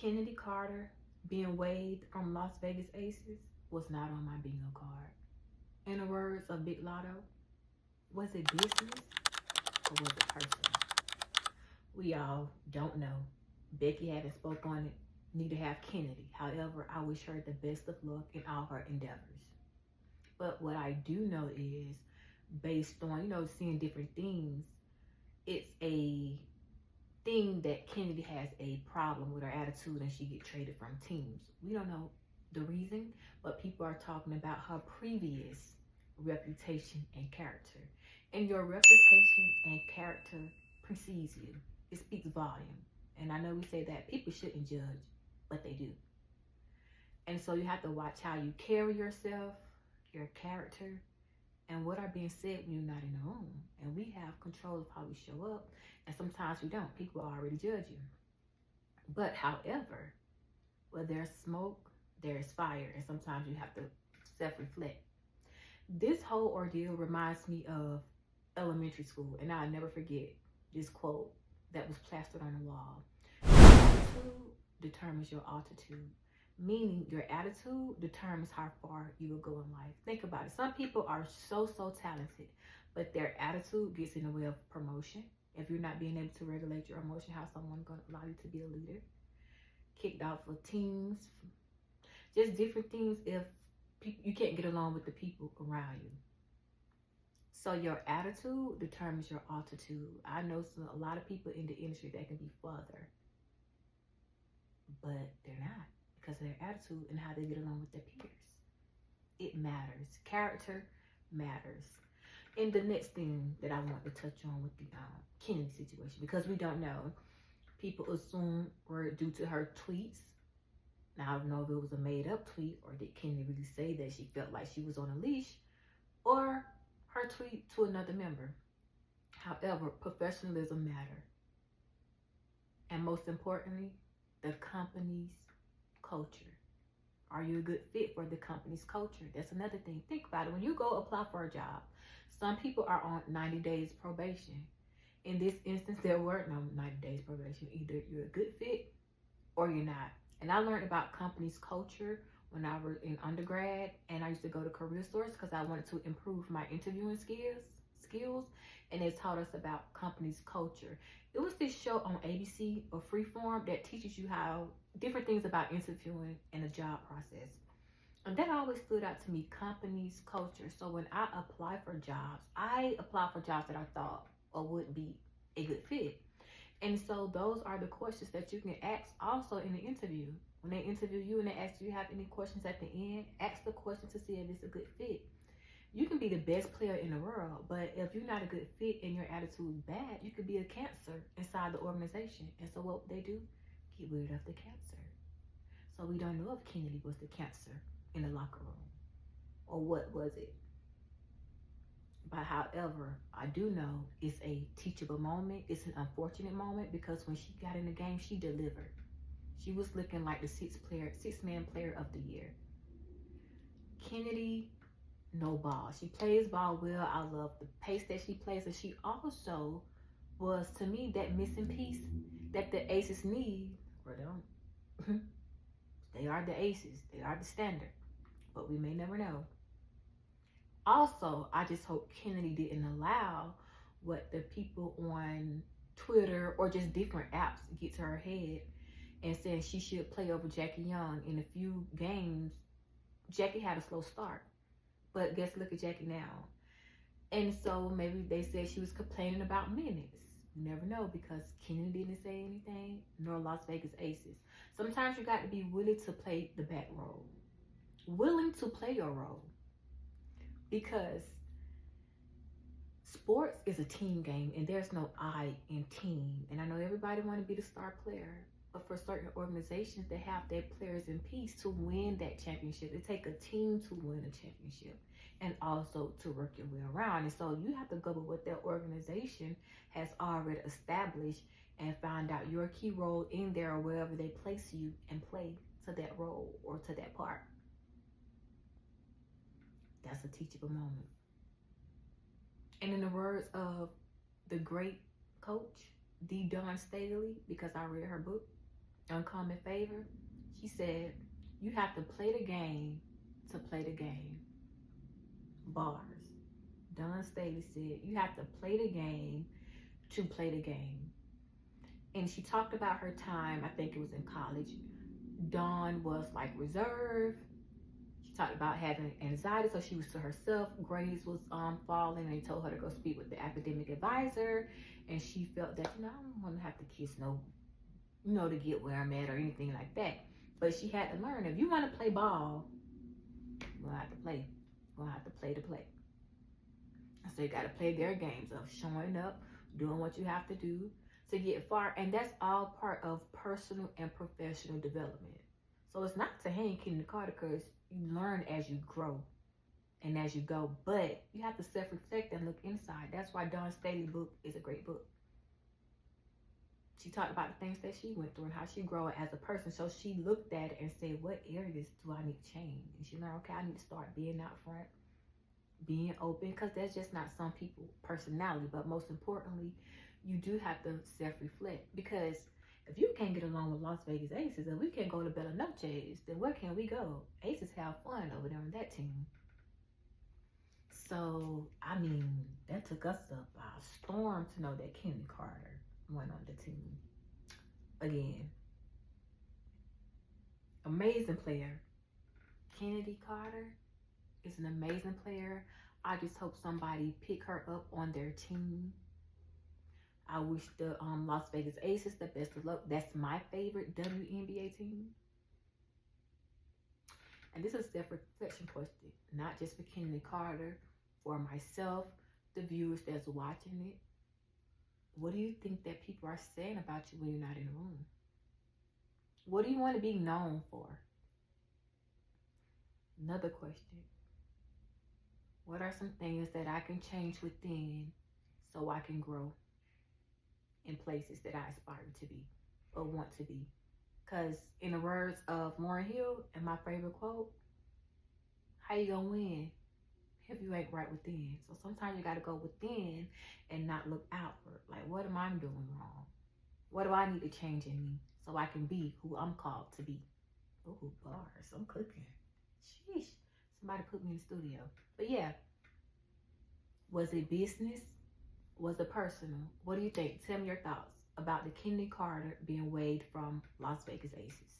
Chennedy Carter being waived from Las Vegas Aces was not on my bingo card. In the words of Big Lotto, was it business or was it personal? We all don't know. Becky haven't spoke on it, neither have Kennedy. However, I wish her the best of luck in all her endeavors. But what I do know is, based on, seeing different things, it's a thing that Kennedy has a problem with her attitude and she get traded from teams. We don't know the reason, but people are talking about her previous reputation and character. And your reputation and character precedes you. It speaks volume. And I know we say that people shouldn't judge, but they do. And so you have to watch how you carry yourself, your character, and what are being said when you're not in the room. And we have control of how we show up, and sometimes we don't. People already judge you. But however, where there's smoke, there's fire, and sometimes you have to self-reflect. This whole ordeal reminds me of elementary school, and I'll never forget this quote that was plastered on the wall. Your attitude determines your altitude. Meaning your attitude determines how far you will go in life. Think about it. Some people are so talented, but their attitude gets in the way of promotion. If you're not being able to regulate your emotion, how someone going to allow you to be a leader? Kicked out for teams, just different things if you can't get along with the people around you. So your attitude determines your altitude. I know a lot of people in the industry that can be further, but they're not, because of their attitude and how they get along with their peers. It matters. Character matters. And the next thing that I want to touch on with the Kennedy situation, because we don't know. People assume were due to her tweets. Now, I don't know if it was a made-up tweet, or did Kennedy really say that she felt like she was on a leash, or her tweet to another member. However, professionalism matters. And most importantly, the company's culture. Are you a good fit for the company's culture? That's another thing. Think about it. When you go apply for a job, some people are on 90 days probation. In this instance, there were no 90 days probation. Either you're a good fit or you're not. And I learned about company's culture when I was in undergrad, and I used to go to Career Source because I wanted to improve my interviewing skills, and they taught us about company's culture. It was this show on ABC or Freeform that teaches you how different things about interviewing and the job process. And that always stood out to me, company's culture. So when I apply for jobs, I apply for jobs that I thought or would be a good fit. And so those are the questions that you can ask also in the interview. When they interview you and they ask, do you have any questions at the end? Ask the question to see if it's a good fit. You can be the best player in the world, but if you're not a good fit and your attitude is bad, you could be a cancer inside the organization. And so what they do? Get rid of the cancer. So we don't know if Kennedy was the cancer in the locker room, or what was it. But however, I do know it's a teachable moment. It's an unfortunate moment because when she got in the game, she delivered. She was looking like the six-man player of the year. Kennedy, no ball. She plays ball well. I love the pace that she plays. And she also was, to me, that missing piece that the Aces need, or don't. They are the Aces. They are the standard. But we may never know. Also, I just hope Kennedy didn't allow what the people on Twitter or just different apps get to her head and saying she should play over Jackie Young. In a few games, Jackie had a slow start. But look at Jackie now. And so maybe they said she was complaining about minutes. You never know, because Kennedy didn't say anything, nor Las Vegas Aces. Sometimes you got to be willing to play the back role. Willing to play your role. Because sports is a team game, and there's no I in team. And I know everybody want to be the star player, but for certain organizations, they have their players in peace to win that championship. It takes a team to win a championship, and also to work your way around. And so you have to go with what their organization has already established and find out your key role in there, or wherever they place you, and play to that role or to that part. That's a teachable moment. And in the words of the great Coach Dawn Staley, because I read her book, uncommon favor. She said, you have to play the game to play the game. Bars. Dawn Staley said, you have to play the game to play the game. And she talked about her time, I think it was in college. Dawn was like reserved. She talked about having anxiety, so she was to herself. Grades was falling, and they told her to go speak with the academic advisor. And she felt that, I don't want to have to kiss to get where I'm at or anything like that. But she had to learn, if you want to play ball, you're gonna have to play. You're gonna have to play to play. So you gotta play their games of showing up, doing what you have to do to get far. And that's all part of personal and professional development. So it's not to hang Chennedy Carter, because you learn as you grow and as you go. But you have to self-reflect and look inside. That's why Dawn Staley's book is a great book. She talked about the things that she went through and how she grew as a person. So she looked at it and said, what areas do I need to change? And she learned, okay, I need to start being out front, being open, because that's just not some people's personality. But most importantly, you do have to self-reflect, because if you can't get along with Las Vegas Aces and we can't go to Bella Noches, then where can we go? Aces have fun over there on that team. So, I mean, that took us up by a storm to know that Chennedy Carter went on the team. Again, amazing player. Chennedy Carter is an amazing player. I just hope somebody pick her up on their team. I wish the Las Vegas Aces the best of luck. That's my favorite WNBA team. And this is a self-reflection question, not just for Chennedy Carter, for myself, the viewers that's watching it. What do you think that people are saying about you when you're not in the room? What do you want to be known for? Another question. What are some things that I can change within so I can grow in places that I aspire to be or want to be? Because in the words of Lauryn Hill, and my favorite quote, how you gonna win if you ain't right within? So sometimes you gotta go within and not look outward. Like, what am I doing wrong? What do I need to change in me so I can be who I'm called to be? Ooh, bars, I'm cooking. Sheesh, somebody put me in the studio. But yeah, was it business? Was it personal? What do you think? Tell me your thoughts about the Chennedy Carter being waived from Las Vegas Aces.